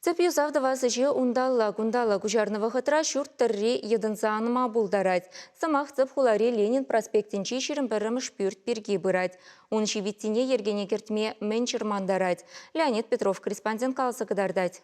Цепью завдава зажи ундалла кужарного хатра шурт терри едынзаныма булдарать. Самах цеп хулари Ленин проспектинчи ширим біріміш пюрт перги бырать. Он шивиттине ергене кертме менчер мандарать. Леонид Петров, корреспондент калсы кадардать.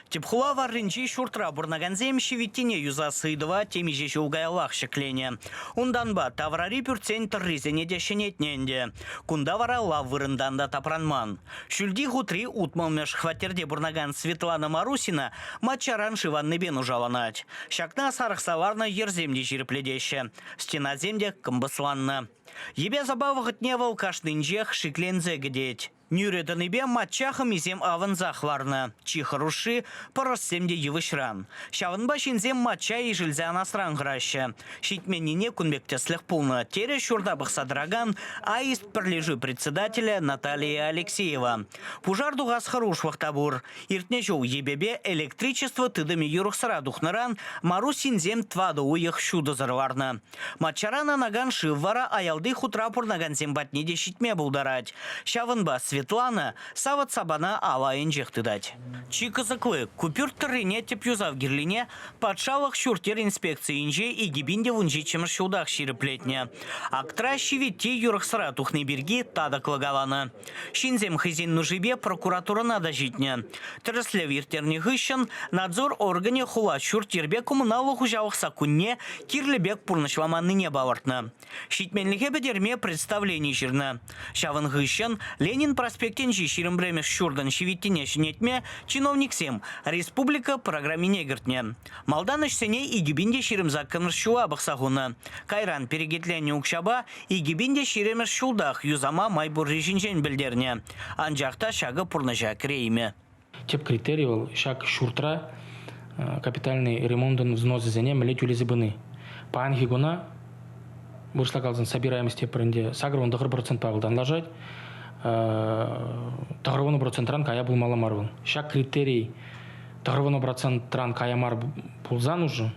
Тепхула варринчи шуртра бурнаганзем шивиттине юзасыдова темиже жугаялах шеклене. Унданба таврари пюртсен тырризене дешенетненде. Кунда вара лав вырынданда тапранман. Шульди хутри утмалмеш хватерде бурнаган Светлана Марусина матчаран шиванны бен ужаланать. Шакна сарахсаварна ерземде жирпледеще. Стена земде комбысланна. Ебе забавах дневал кашнынжех шиклензе гдеть. Нюреденебе матчахам изем аванзах варна. Чихаруши поросемде евышран. Шаванба шинзем матча и жильзя насран граща. Щитменине кунбектеслех полна. Тере шурдабах садраган, аист пролежи председателя Наталья Алексеева. Пужар дугас харуш вахтабур. Иртнежу ебебе электричество тыдами юрухсара духнаран, мару синзем тваду уех щудо зарварна. Матчарана наган шиввара аялды хутрапур наган зембатнеде щитме булдарать. Шаванба Светлана сават сабана алайын жехтыдать. Чикасаклы купюр тырыне тепюзав гирлине подшавах шуртер инспекции инже и гибинде вунжи чемшудах шириплетне. Актра щивитти юрахсара тухны берги тада клагалана. Шинзем хызин нужибе прокуратура надо житне. Тырысле виртерни хыщен надзор органе хула шуртербе коммуналу хужавах сакунне кирлебек пурнышламанны не бавартна. Щитменлихе бедерме представление жирна. Шаван хыщен Ленин проспектенчи ширим бремеш шурдан шивиттине шинетме чиновник сем республика программе негертне. Малданыш сене и гибинде ширим закканыр шуа бақсағуна. Кайран перегетлене укшаба и гибинде ширемеш шулдах юзама майбур режинжен білдерне. Анжақта шағы пурнажа крейме. Теп критерий был шаг шуртра капитальный ремонтын взнос зене млеть улезебыны. По анхигуна вышла калзан собираемости пренде сагрон дохр процент павылдан лажать. Тағырваны процентран кая был маламарвын. Шак критерий тағырваны процентран кая мар пулзан уже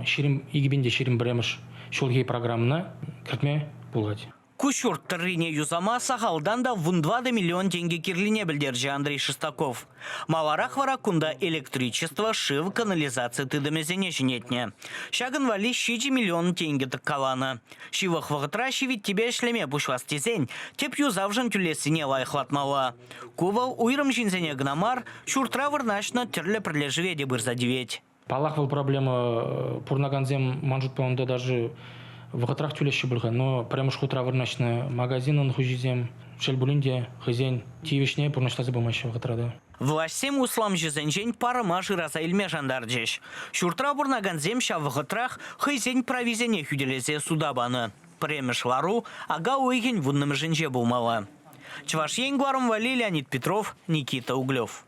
ширим игибинде ширим бремеш шулгей программына кіртме пулгать. Кушурт тырыне юзама сахалдан да вундвады миллион тенге кирлине білдерджи Андрей Шестаков. Маларах вара кунда электричество, шив, канализация тыдамезене жинетне. Шаган вали 6 миллион тенге таккалана. Шивах вагатра шивит тебе шлеме бушвастезень, теп юзавжан тюлесине лайхлатмала. Кувал уйрам жинзене гнамар, шуртра варначна терле прилежведе бырзадеветь. Палах был проблема пурнаганзем манжут паунда даже в хатрах тюлещи был, но прямо шхутра варначна магазин он хужизем шельбулинде хозяин тивишне пурнашта забамаща в хатрада. Властем услам жезенжень пара маши раза ильме жандарджеш. Шуртра бурнаганзем ша в хатрах хозяин провизене хюделезе судабаны. Премеш лару, ага уйген вунным женже булмала. Чваш енгваром вали Леонид Петров, Никита Углев.